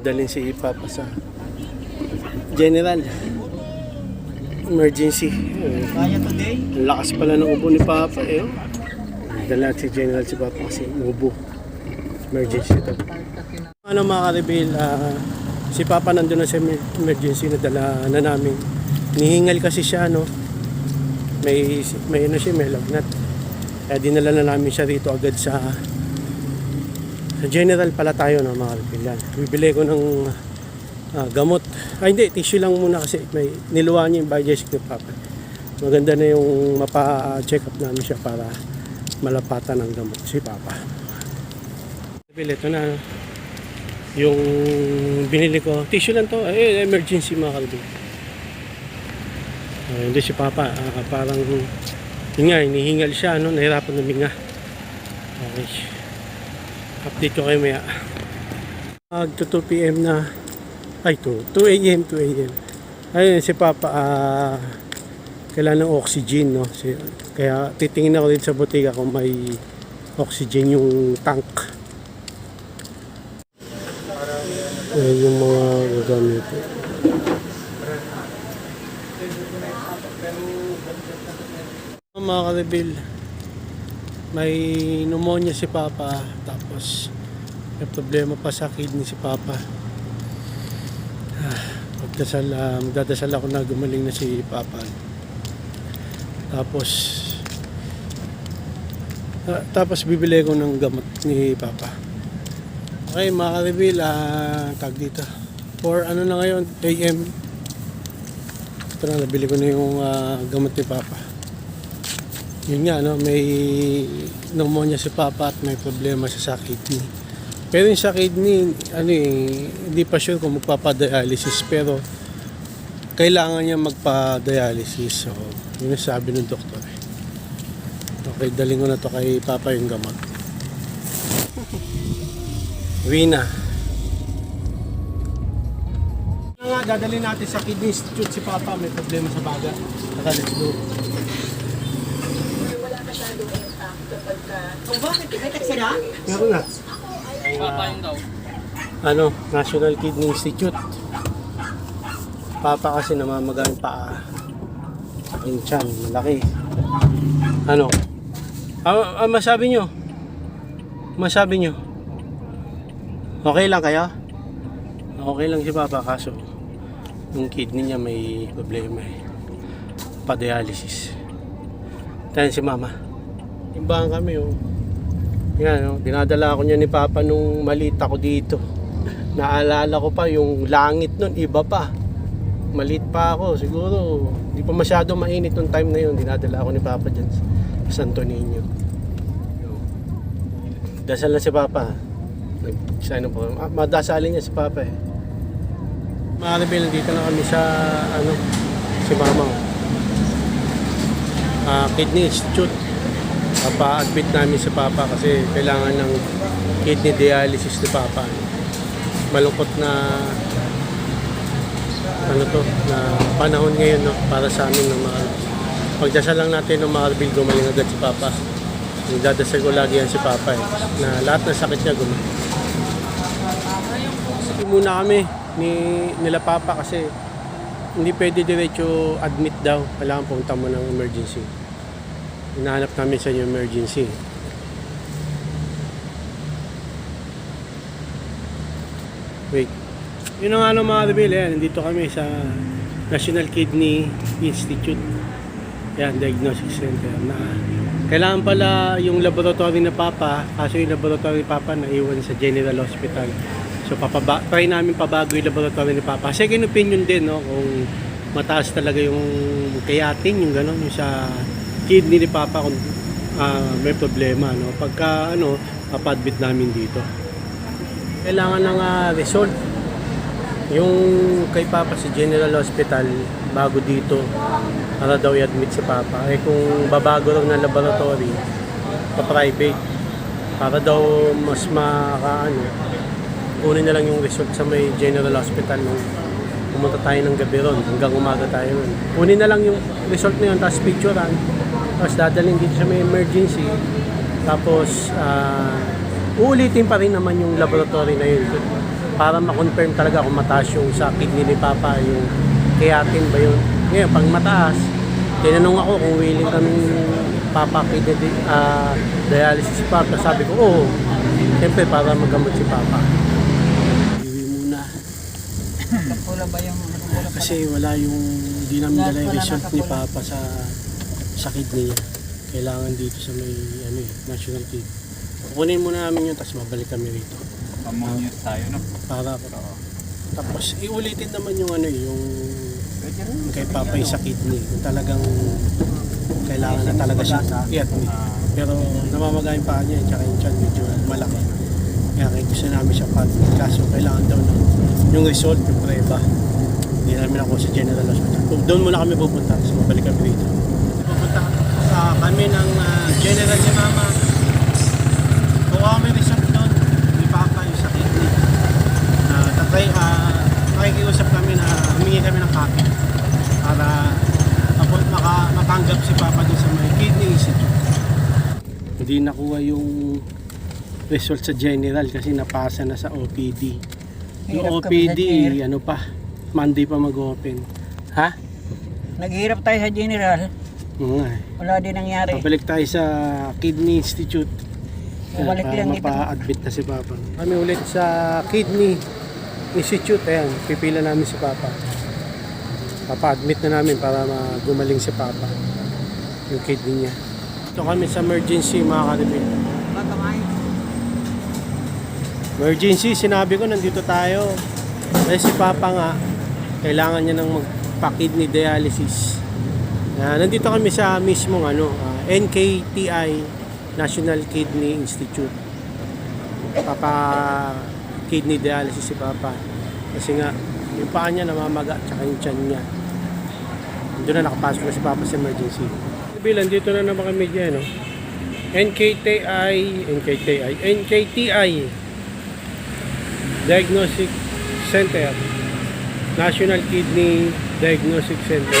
Dalhin si Papa sa General Emergency. Kaya today? Ang lakas pala ng ubo ni Papa eh. Dala si General si Papa kasi ubo. Emergency ito. Ano mga ka-reveal, si Papa nandun na sa emergency na dala na namin. Nihingal kasi siya, no? May ano siya, may lagnat. Kaya dinala na namin siya rito agad sa General pala tayo, no, mga ka-reveal. Bibili ko ng gamot. Ay hindi, tissue lang muna kasi may niluwa niya yung biogesic ni Papa. Maganda na yung mapa-check up namin siya para malapatan ng gamot si Papa. Ito na yung binili ko. Tissue lang to. Emergency mga kalbi. Hindi si Papa. Parang yun nga, hinihingal siya. Nahirapan huminga. Okay. Update ko kayo maya. 2 p.m. na. Ay, 2 a.m. Ayun, si Papa, kailangan ng oxygen, no? Kaya titingin ako dito sa botiga kung may oxygen yung tank. Yung mga gagamit. Mga ka-reveal, may pneumonia si Papa, tapos may problema pa sa kidney si Papa. Magdadasal ako na gumaling na si Papa. Tapos bibili ko ng gamot ni Papa. Okay mga ka-reveal, tag dito for ano na ngayon, AM. Ito na, nabili ko na yung gamot ni Papa. Yun nga, no, may pneumonia si Papa at may problema siya sa kidney. Pero yung sa kidney, hindi pa sure kung magpapadialysis, pero kailangan niya magpa-dialysis. So, yun ang sabi ng doktor. Okay, daling ko na to kay Papa yung gamot. Rina. Dadalhin natin sa Kidney Institute si Papa, may problema sa baga. Saka let's go. Wala masyado impact kapag Oh, bakit? May taxi na? Meron na. Papa yung daw. National Kidney Institute. Papa kasi namamagaan pa yung tiyan, malaki. Masabi nyo? Okay lang kaya? Okay lang si Papa, kaso yung kidney niya may problema eh. Pa-dialysis. Tayo si Mama. Timbangan kami oh. Yan, dinadala ako niya ni Papa nung maliit ako dito. Naalala ko pa yung langit nun, iba pa. Maliit pa ako, siguro hindi pa masyado mainit nung time na yun. Dinadala ako ni Papa dyan sa Santo Niño. Dasal na si Papa. Madasalin niya si Papa eh. Mga rebel, dito na kami sa si Mama. Kidney Institute. Pa-admit namin si Papa kasi kailangan ng kidney dialysis ni Papa. Malungkot na na panahon ngayon, no, para sa amin ng mga pagdasal lang natin ng mga rebel, gumaling agad si Papa. Nagdadasal ko lagi yan si Papa eh, na lahat ng sakit niya gumaling. Muna kami nila Papa kasi hindi pwede diretso admit daw, kailangan pumunta mo ng emergency. Hinahanap namin sa inyo emergency. Wait. Yun nga mga rebel, nandito kami sa National Kidney Institute. Yan, Diagnostic Center. Kailangan pala yung laboratory na Papa, kaso yung laboratory ni Papa naiwan sa General Hospital. So try namin pabago yung laboratory ni Papa. Second opinion din, no, kung mataas talaga yung creatinine, yung gano'n, yung sa kidney ni Papa kung may problema, no. Pagka papadbit namin dito. Kailangan ng result. Yung kay Papa sa General Hospital bago dito para daw i-admit si Papa. Kung babago raw ng laboratory pa-private para daw mas kunin na lang yung result sa may General Hospital nung pumunta tayo ng gabi ron, hanggang umaga tayo ron. Kunin na lang yung result na yun, tapos picturean, tapos dadalhin dito sa may emergency, tapos uulitin pa rin naman yung laboratory na yun. para ma-confirm talaga kung mataas yung sa kidney ni Papa, yung creatinine ba yun. Ngayon, pag mataas, tinanong ako kung willing kaming papakidney dialysis si Papa. Sabi ko, oo. Siyempre, para magamot si Papa. Iwi muna. Pula ba yung Kasi wala yung, hindi namin dala yung result ni Papa sa kidney niya. Kailangan dito sa may, national kidney. Kukunin muna namin yun, tapos mabalik kami rito. Ammonia tayo, no? Para tapos iulitin naman yung yung kay Papa yung sa kidney. Kung talagang kailangan na talaga siya i-admit. Pero namamagay pa niya, tsaka yung tiyan medyo malaki. Kaya gusto namin siya pa-admit. Kaso kailangan daw na yung result, yung prueba. Hindi namin ako sa General Hospital. Doon muna kami pupunta, tapos mabalik kami rito. Pupunta kami ng General ni Mama. Kuha kami result doon ni Papa yung sa kidney. Makikiusap kami na humingi kami ng copy para matanggap si Papa doon sa may kidney institute. Hindi nakuha yung result sa General kasi napasa na sa OPD. Yung Hirap kami sa OPD, Monday pa mag-open. Ha? Naghihirap tayo sa General. Oo nga eh. Wala din nangyari. Pabalik tayo sa Kidney Institute. Bumalik Para lang dito. mapa-admit na si Papa. Kami ulit sa Kidney Institute. Ayan, pipila namin si Papa. Papa-admit na namin para gumaling si Papa. Yung kidney niya. Ito kami sa emergency, mga karibin. Emergency, sinabi ko nandito tayo. Kasi si Papa nga, kailangan niya ng magpa-kidney dialysis. Nandito kami sa mismong NKTI, National Kidney Institute. Kidney dialysis si Papa. Kasi nga, yung paa niya namamaga, tsaka yung tiyan niya. Doon na nakapasok na si Papa sa emergency. Bilang dito na naman kami dyan, NKTI Diagnostic Center, National Kidney Diagnostic Center.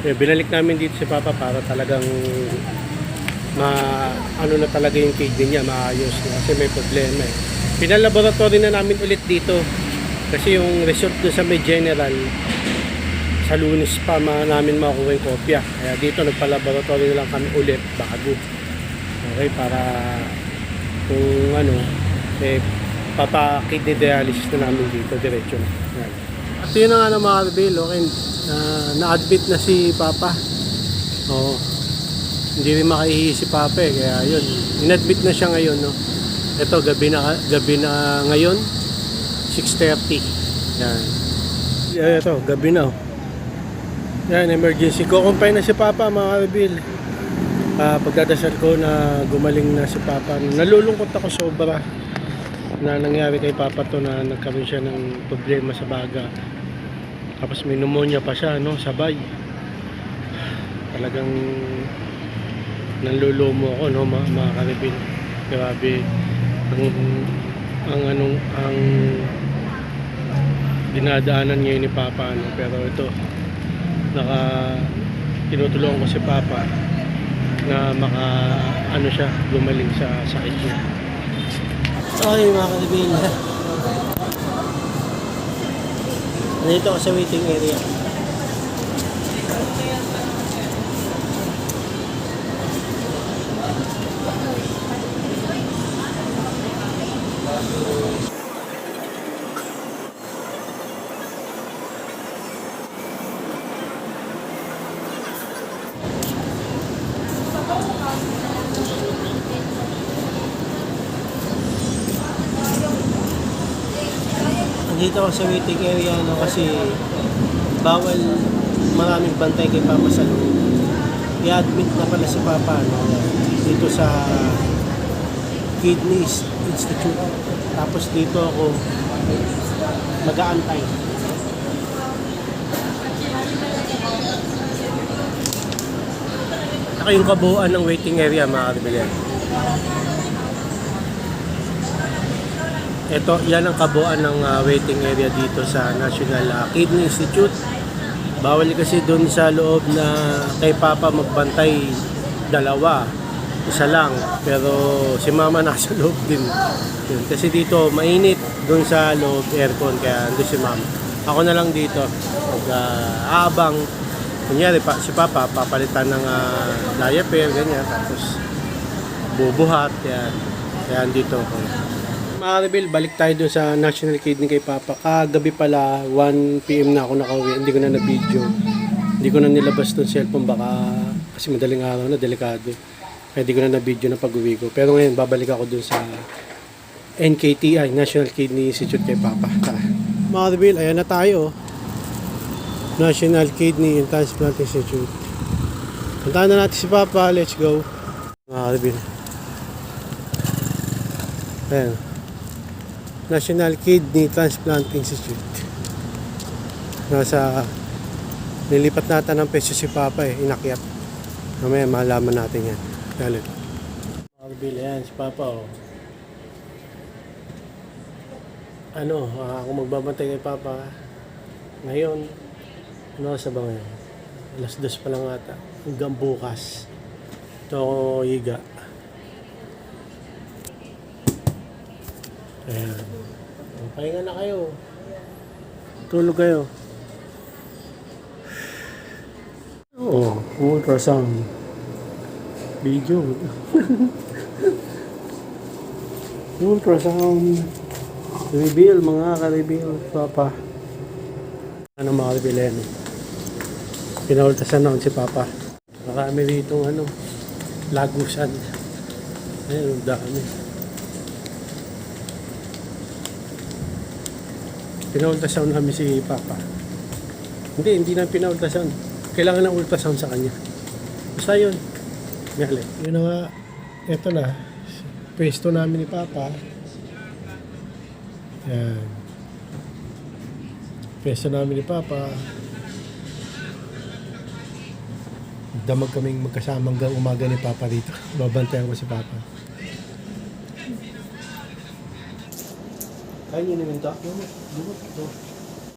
Binalik namin dito si Papa para talagang na talaga yung kidney niya, maayos na kasi may problema eh. Pinalaboratory na namin ulit dito kasi yung result doon sa may General sa Lunes pa namin makuha yung kopya. Kaya dito nagpalaboratory na lang kami ulit bago. Okay, para kung papa-kidney dialysis na namin dito diretso na. Yan. At yun na nga mga Arbel, okay, na-admit na si Papa. Oo. Hindi rin makahihi si Papa eh, kaya yun. In-admit na siya ngayon, no. Ito, gabi na ngayon, 6:30. Yan. Ito, gabi na. Yan, emergency. Kukumpay na si Papa, mga Arbel. Pagdadasal ko na gumaling na si Papa. Nalulungkot ako sobra na nangyari kay Papa to, na nagkaroon siya ng problema sa baga. Tapos may pneumonia pa siya, no, sabay. Talagang nanlulumo ako, no, mga karibin. Grabe ang dinadaanan ngayon ni Papa, no. Pero ito, tinutulungan ko si Papa na siya, gumaling sa sakit niya. Okay, mga karibin. Nandito ako sa waiting area. Nandito ako sa waiting area, no, kasi bawal maraming bantay kay Papa sa loob. I-admit na pala si Papa, no, dito sa Kidney Institute. Tapos dito ako mag-aantay. Saka yung kabuuan ng waiting area, mga karibin. Ito, yan ang kabuuan ng waiting area dito sa National Kidney Institute. Bawal kasi doon sa loob na kay Papa magbantay dalawa. Isa lang. Pero si mama nasa loob din. Yun. Kasi dito mainit. Doon sa loob aircon. Kaya doon si mama. Ako na lang dito. Aabang. Kunyari si papa papalitan ng diaper. Ganyan. Tapos bubuhat. Yan. Kaya dito ako. Mga Rebel, balik tayo doon sa National Kidney kay Papa. Kagabi pala, 1 PM na ako nakauwi. Hindi ko na na-video. Hindi ko na nilabas doon cellphone. Baka kasi madaling araw na, delikado. Kaya hindi ko na na-video na pag-uwi ko. Pero ngayon, babalik ako doon sa NKTI, National Kidney Institute kay Papa. Tara. Mga Rebel, ayan na tayo. National Kidney and Transplant Institute. Puntahan na natin si Papa. Let's go. Mga Rebel. Ayan. National Kidney Transplant Institute. Nilipat natin ng peso si Papa inakyat. Mamaya malaman natin yan. Galit. Marbil, yan si Papa oh. Ako magbabantay kay Papa. Ngayon, sa ba ngayon? Alas 2 pa lang ata. Hanggang bukas. Ito ako higa. Ayan. Pahinga na kayo. Tulog kayo. Oo, ultrasound. Video. Ultrasound. Reveal, mga ka-reveal. Papa. Ano mga reveal Pinaultasan naman si Papa. Marami dito lagusan. Ayun, dami. Pina-ultrasound namin si Papa. Hindi na pina-ultrasound. Kailangan ng ultrasound sa kanya. Basta yun. Gali. Yun na nga. Ito na. Pwesto namin ni Papa. Yan. Pwesto namin ni Papa. Damag kaming magkasama hanggang umaga ni Papa dito. Babantayan ko si Papa. Kaya nyo naman ito. Lumot.